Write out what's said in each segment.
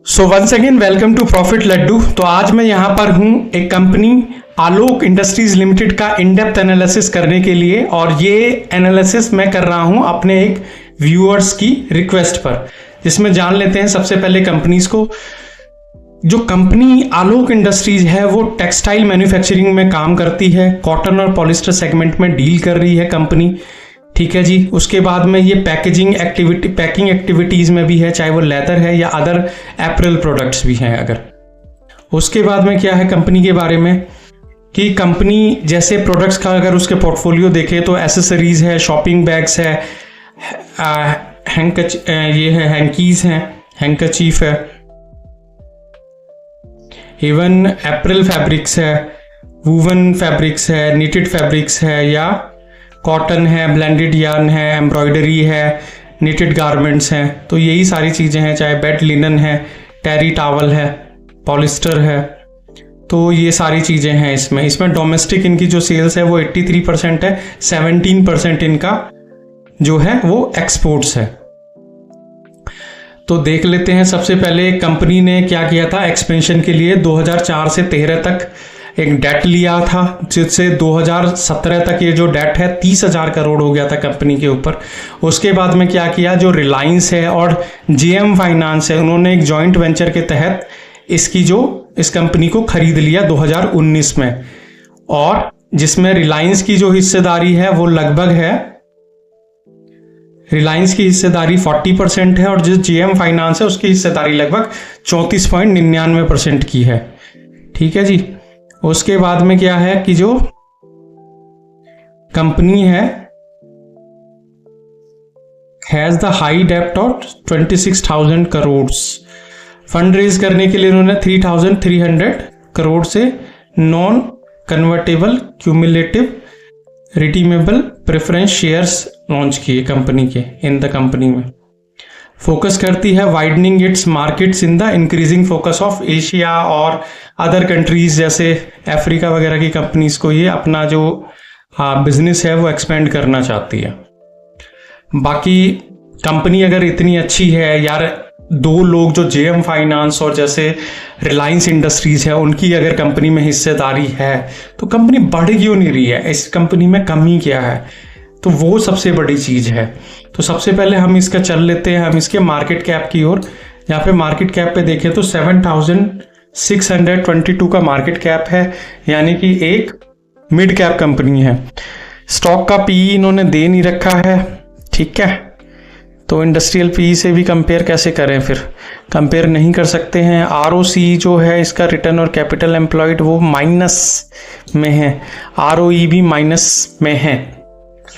So once again welcome to profit Laddu. तो आज मैं यहाँ पर हूँ एक कंपनी आलोक इंडस्ट्रीज लिमिटेड का इन डेप्थ एनालिसिस करने के लिए, और ये एनालिसिस मैं कर रहा हूँ अपने एक व्यूअर्स की रिक्वेस्ट पर, जिसमें जान लेते हैं सबसे पहले कंपनीज को। जो कंपनी आलोक इंडस्ट्रीज है वो टेक्सटाइल मैन्युफैक्चरिंग में काम करती है, कॉटन और पॉलिस्टर सेगमेंट में डील कर रही है कंपनी, ठीक है जी। उसके बाद में ये पैकिंग एक्टिविटीज में भी है, चाहे वो लेदर है या अदर एपरल प्रोडक्ट्स भी हैं अगर। उसके बाद में क्या है कंपनी के बारे में कि कंपनी जैसे प्रोडक्ट्स का अगर उसके पोर्टफोलियो देखें तो एसेसरीज है, शॉपिंग बैग्स है, ये है हैंकीज हैं, हैंकरचीफ है, इवन एपरल फैब्रिक्स है, वूवन फैब्रिक्स है, निटेड फैब्रिक्स है, या कॉटन है, ब्लेंडेड यार्न है, एम्ब्रॉयडरी है, निटेड गारमेंट्स हैं। तो यही सारी चीज़ें हैं, चाहे बेड लिनन है, टेरी टावल है, पॉलिस्टर है। तो ये सारी चीज़ें हैं इसमें डोमेस्टिक इनकी जो सेल्स है वो 83% है, 17% इनका जो है वो एक्सपोर्ट्स है। तो देख लेते हैं सबसे पहले कंपनी ने क्या किया था एक्सपेंशन के लिए। 2004 से 13 तक एक डेट लिया था, जिससे 2017 तक ये जो डेट है 30,000 करोड़ हो गया था कंपनी के ऊपर। उसके बाद में क्या किया, जो रिलायंस है और जेएम फाइनेंस है, उन्होंने एक जॉइंट वेंचर के तहत इस कंपनी को खरीद लिया 2019 में, और जिसमें रिलायंस की जो हिस्सेदारी है वो लगभग है, रिलायंस की हिस्सेदारी 40% है, और जिस जेएम फाइनेंस है उसकी हिस्सेदारी लगभग 34.99% की है, ठीक है जी। उसके बाद में क्या है कि जो कंपनी है हैज द हाई डेप्ट ऑफ 26,000 करोड़। फंड रेज करने के लिए उन्होंने 3,300 करोड़ से non convertible cumulative redeemable preference shares launch किए कंपनी के इन द कंपनी में। फोकस करती है widening its markets in the increasing focus of Asia और अदर कंट्रीज जैसे अफ्रीका वगैरह की कंपनीज को ये अपना जो बिजनेस है वो एक्सपेंड करना चाहती है। बाकी कंपनी अगर इतनी अच्छी है यार, दो लोग जो जेएम फाइनेंस और जैसे रिलायंस इंडस्ट्रीज है उनकी अगर कंपनी में हिस्सेदारी है तो कंपनी बढ़ क्यों नहीं रही है, इस कंपनी में कमी क्या है, तो वो सबसे बड़ी चीज़ है। तो सबसे पहले हम इसका चल लेते हैं हम इसके मार्केट कैप की ओर। यहाँ पे मार्केट कैप पे देखें तो 7,622 का मार्केट कैप है, यानी कि एक मिड कैप कंपनी है। स्टॉक का पीई इन्होंने दे नहीं रखा है, ठीक है। तो इंडस्ट्रियल पीई से भी कंपेयर कैसे करें, फिर कंपेयर नहीं कर सकते हैं। आरओसी जो है इसका रिटर्न और कैपिटल एम्प्लॉयड वो माइनस में है, आरओई भी माइनस में है,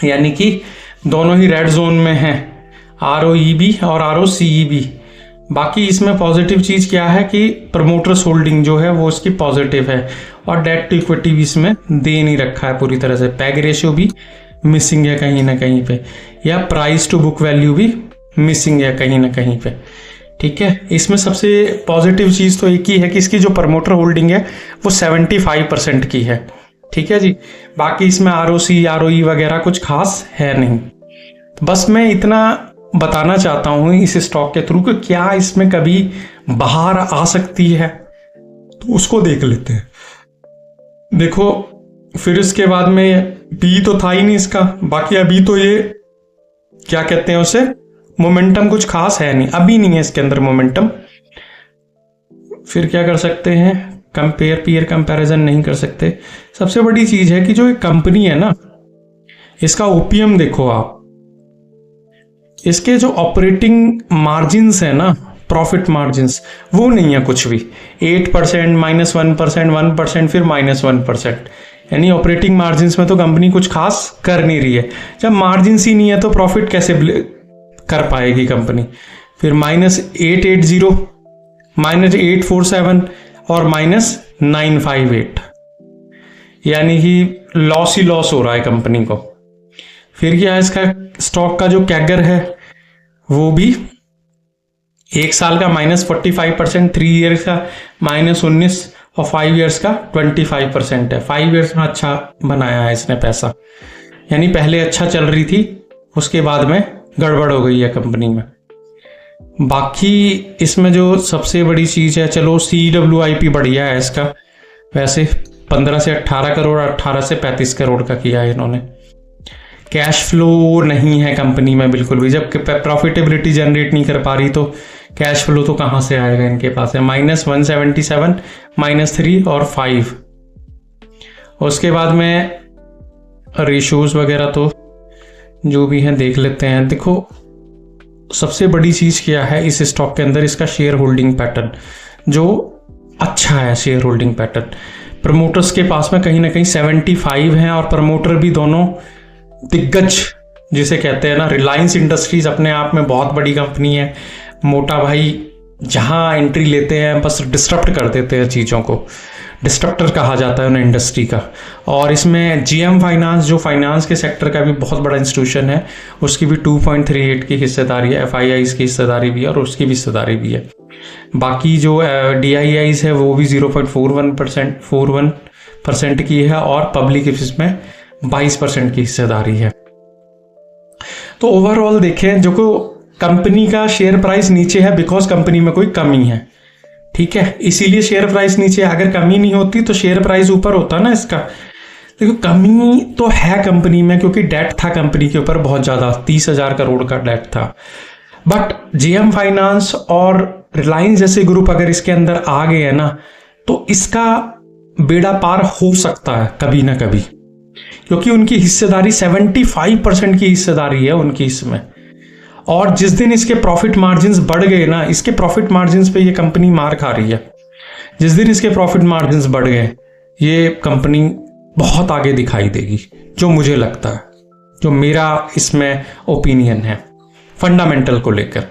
यानी कि दोनों ही रेड जोन में हैं, आरओई भी और आरओसीई भी। बाकी इसमें पॉजिटिव चीज़ क्या है कि प्रमोटर्स होल्डिंग जो है वो इसकी पॉजिटिव है, और डेट टू इक्विटी भी इसमें दे नहीं रखा है पूरी तरह से। पैग रेशियो भी मिसिंग है कहीं ना कहीं पे, या प्राइस टू बुक वैल्यू भी मिसिंग है कहीं ना कहीं पे, ठीक है। इसमें सबसे पॉजिटिव चीज़ तो एक ही है कि इसकी जो प्रमोटर होल्डिंग है वो 75% की है, ठीक है जी। बाकी इसमें आरओसी आरओई वगैरह कुछ खास है नहीं। बस मैं इतना बताना चाहता हूँ इस स्टॉक के थ्रू कि क्या इसमें कभी बाहर आ सकती है, तो उसको देख लेते हैं। देखो फिर इसके बाद में बी तो था ही नहीं इसका, बाकी अभी तो ये क्या कहते हैं उसे, मोमेंटम कुछ खास है नहीं, अभी नहीं है इसके अंदर मोमेंटम। फिर क्या कर सकते हैं, पीयर कंपैरिजन नहीं कर सकते। सबसे बड़ी चीज है कि जो एक कंपनी है ना, इसका ओपीएम देखो आप, इसके जो ऑपरेटिंग मार्जिन्स है ना, प्रॉफिट मार्जिन्स, वो नहीं है कुछ भी। 8%, -1%, 1%, फिर -1%, यानी ऑपरेटिंग मार्जिन्स में तो कंपनी कुछ खास कर नहीं रही है। जब मार्जिन्स ही नहीं है तो प्रॉफिट कैसे कर पाएगी कंपनी। फिर -880, -847 और -958, यानी कि लॉस ही लॉस हो रहा है कंपनी को। फिर क्या है, इसका स्टॉक का जो कैगर है वो भी एक साल का -45%, 3 ईयर्स का -19 और 5 ईयर्स का 25% है। 5 ईयर्स में अच्छा बनाया है इसने पैसा, यानी पहले अच्छा चल रही थी, उसके बाद में गड़बड़ हो गई है कंपनी में। बाकी इसमें जो सबसे बड़ी चीज़ है, चलो CWIP बढ़िया है इसका, वैसे 15 से 18 करोड़, 18 से 35 करोड़ का किया है इन्होंने। कैश फ्लो नहीं है कंपनी में बिल्कुल भी, जब प्रॉफिटेबिलिटी जनरेट नहीं कर पा रही तो कैश फ्लो तो कहाँ से आएगा इनके पास है। -177, -3 और 5। उसके बाद में रेशोज वगैरह तो जो भी हैं देख लेते हैं। देखो सबसे बड़ी चीज़ क्या है इस स्टॉक के अंदर, इसका शेयर होल्डिंग पैटर्न जो अच्छा है। शेयर होल्डिंग पैटर्न प्रमोटर्स के पास में कहीं ना कहीं 75 हैं, और प्रमोटर भी दोनों दिग्गज जिसे कहते हैं ना। रिलायंस इंडस्ट्रीज अपने आप में बहुत बड़ी कंपनी है, मोटा भाई जहां एंट्री लेते हैं बस डिस्टर्ब कर देते हैं चीज़ों को, डिस्ट्रप्टर कहा जाता है उन्हें इंडस्ट्री का। और इसमें GM फाइनेंस जो फाइनेंस के सेक्टर का भी बहुत बड़ा इंस्टीट्यूशन है, उसकी भी 2.38 की हिस्सेदारी है, FIIs की हिस्सेदारी भी है और उसकी भी हिस्सेदारी भी है। बाकी जो DIIs है वो भी 0.41% की है, और पब्लिक इसमें 22% की हिस्सेदारी है। तो ओवरऑल देखें जो को कंपनी का शेयर प्राइस नीचे है बिकॉज कंपनी में कोई कमी है, ठीक है, इसीलिए शेयर प्राइस नीचे। अगर कमी नहीं होती तो शेयर प्राइस ऊपर होता ना इसका। देखो कमी तो है कंपनी में, क्योंकि डेट था कंपनी के ऊपर बहुत ज़्यादा, 30,000 करोड़ का डेट था। बट GM फाइनेंस और रिलायंस जैसे ग्रुप अगर इसके अंदर आ गए हैं ना, तो इसका बेड़ा पार हो सकता है कभी ना कभी, क्योंकि उनकी हिस्सेदारी 75% की हिस्सेदारी है उनकी इसमें। और जिस दिन इसके प्रॉफिट मार्जिन्स बढ़ गए ना, इसके प्रॉफिट मार्जिन्स पे ये कंपनी मार खा रही है। जिस दिन इसके प्रॉफिट मार्जिन्स बढ़ गए, ये कंपनी बहुत आगे दिखाई देगी, जो मुझे लगता है, जो मेरा इसमें ओपिनियन है फंडामेंटल को लेकर।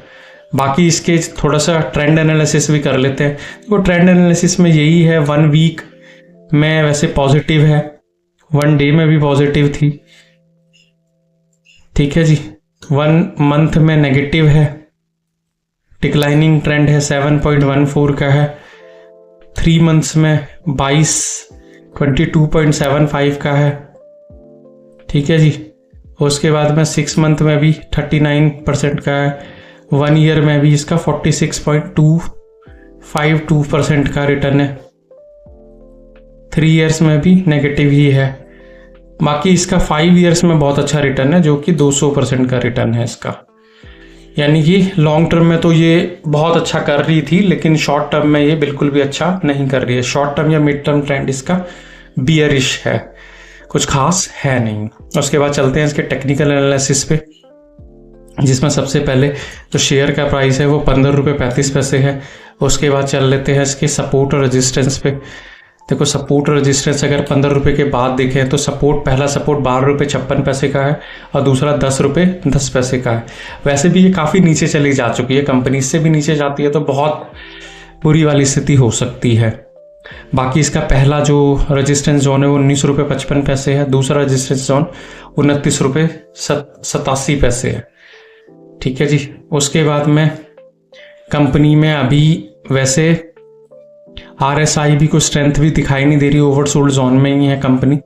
बाकी इसके थोड़ा सा ट्रेंड एनालिसिस भी कर लेते हैं। तो ट्रेंड एनालिसिस में यही है, 1 वीक में वैसे पॉजिटिव है, 1 डे में भी पॉजिटिव थी, ठीक है जी। 1 मंथ में नेगेटिव है, डिक्लाइनिंग ट्रेंड है, 7.14 का है। 3 मंथ्स में 22.75 का है, ठीक है जी। उसके बाद में 6 मंथ में भी 39% का है। 1 ईयर में भी इसका 46.252% का रिटर्न है। 3 इयर्स में भी नेगेटिव ही है। बाकी इसका 5 इयर्स में बहुत अच्छा रिटर्न है, जो कि 200% का रिटर्न है इसका। यानी कि लॉन्ग टर्म में तो ये बहुत अच्छा कर रही थी, लेकिन शॉर्ट टर्म में ये बिल्कुल भी अच्छा नहीं कर रही है। शॉर्ट टर्म या मिड टर्म ट्रेंड इसका बियरिश है, कुछ खास है नहीं। उसके बाद चलते हैं इसके टेक्निकल एनालिसिस पे, जिसमें सबसे पले जो शेयर का प्राइस है वो 15 रुपये 35 पैसे है। उसके बाद चल लेते हैं इसके सपोर्ट और रेजिस्टेंस पे। देखो सपोर्ट और रेजिस्टेंस अगर 15 रुपये के बाद देखें तो पहला सपोर्ट 12 रुपये 56 पैसे का है, और दूसरा 10 रुपये 10 पैसे का है। वैसे भी ये काफ़ी नीचे चली जा चुकी है कंपनी, इससे भी नीचे जाती है तो बहुत बुरी वाली स्थिति हो सकती है। बाकी इसका पहला जो रेजिस्टेंस जोन है वो 19 रुपये 55 पैसे है, दूसरा रेजिस्टेंस जोन 29 रुपये 87 पैसे है, ठीक है जी। उसके बाद में कंपनी में अभी वैसे RSI भी कोई स्ट्रेंथ भी दिखाई नहीं दे रही, ओवरसोल्ड जोन में ही है कंपनी।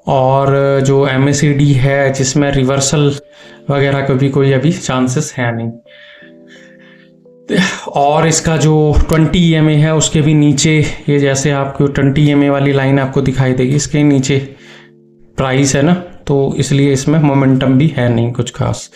और जो MACD है जिसमें रिवर्सल वगैरह का भी कोई अभी चांसेस है नहीं। और इसका जो 20 EMA है उसके भी नीचे, ये जैसे आपको 20 EMA वाली लाइन आपको दिखाई देगी, इसके नीचे प्राइस है ना, तो इसलिए इसमें मोमेंटम भी है नहीं कुछ खास।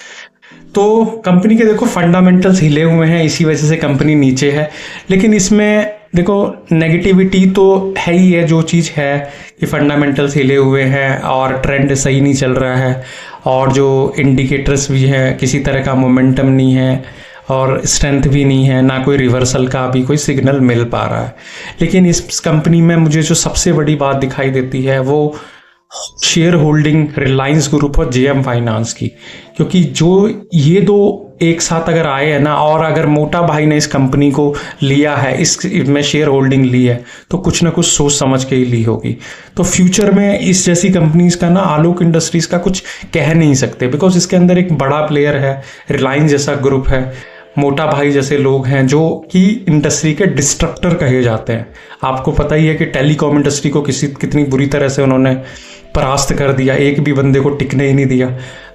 तो कंपनी के देखो फंडामेंटल्स हिले हुए हैं, इसी वजह से कंपनी नीचे है। लेकिन इसमें देखो नेगेटिविटी तो है ही है, जो चीज़ है कि फंडामेंटल्स हिले हुए हैं और ट्रेंड सही नहीं चल रहा है, और जो इंडिकेटर्स भी हैं किसी तरह का मोमेंटम नहीं है, और स्ट्रेंथ भी नहीं है, ना कोई रिवर्सल का अभी कोई सिग्नल मिल पा रहा है। लेकिन इस कंपनी में मुझे जो सबसे बड़ी बात दिखाई देती है वो शेयर होल्डिंग रिलायंस ग्रुप और GM फाइनेंस की, क्योंकि जो ये दो एक साथ अगर आए हैं ना, और अगर मोटा भाई ने इस कंपनी को लिया है, इसमें शेयर होल्डिंग ली है, तो कुछ ना कुछ सोच समझ के ही ली होगी। तो फ्यूचर में इस जैसी कंपनीज का ना, आलोक इंडस्ट्रीज का कुछ कह नहीं सकते, बिकॉज इसके अंदर एक बड़ा प्लेयर है, रिलायंस जैसा ग्रुप है, मोटा भाई जैसे लोग हैं जो कि इंडस्ट्री के डिस्ट्रप्टर कहे जाते हैं। आपको पता ही है कि टेलीकॉम इंडस्ट्री को कितनी बुरी तरह से उन्होंने परास्त कर दिया, एक भी बंदे को टिकने ही नहीं दिया।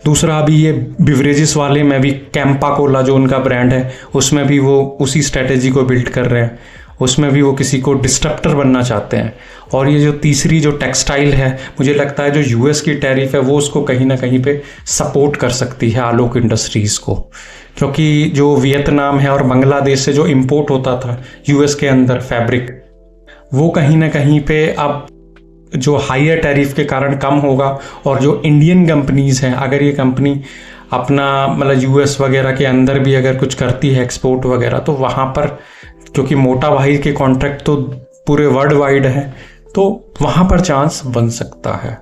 दूसरा अभी ये बिवरेजेस वाले में भी कैंपा कोला जो उनका ब्रांड है उसमें भी वो उसी स्ट्रेटेजी को बिल्ड कर रहे हैं, उसमें भी वो किसी को डिस्ट्रप्टर बनना चाहते हैं। और ये जो तीसरी जो टेक्सटाइल है, मुझे लगता है जो यूएस की टैरिफ है वो उसको कहीं ना कहीं पे सपोर्ट कर सकती है आलोक इंडस्ट्रीज़ को, क्योंकि जो वियतनाम है और बांग्लादेश से जो इंपोर्ट होता था यूएस के अंदर फैब्रिक, वो कहीं ना कहीं पे अब जो हायर टैरिफ के कारण कम होगा। और जो इंडियन कंपनीज़ हैं, अगर ये कंपनी अपना मतलब यूएस वगैरह के अंदर भी अगर कुछ करती है एक्सपोर्ट वगैरह, तो वहाँ पर क्योंकि मोटा भाई के कॉन्ट्रैक्ट तो पूरे वर्ल्ड वाइड है, तो वहाँ पर चांस बन सकता है।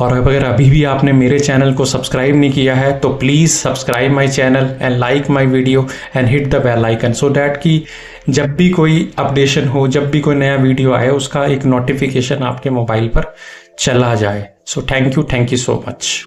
और अगर अभी भी आपने मेरे चैनल को सब्सक्राइब नहीं किया है तो please subscribe my channel and like my video and hit the bell icon, so that कि जब भी कोई अपडेशन हो, जब भी कोई नया वीडियो आए, उसका एक नोटिफिकेशन आपके मोबाइल पर चला जाए। So thank you so much.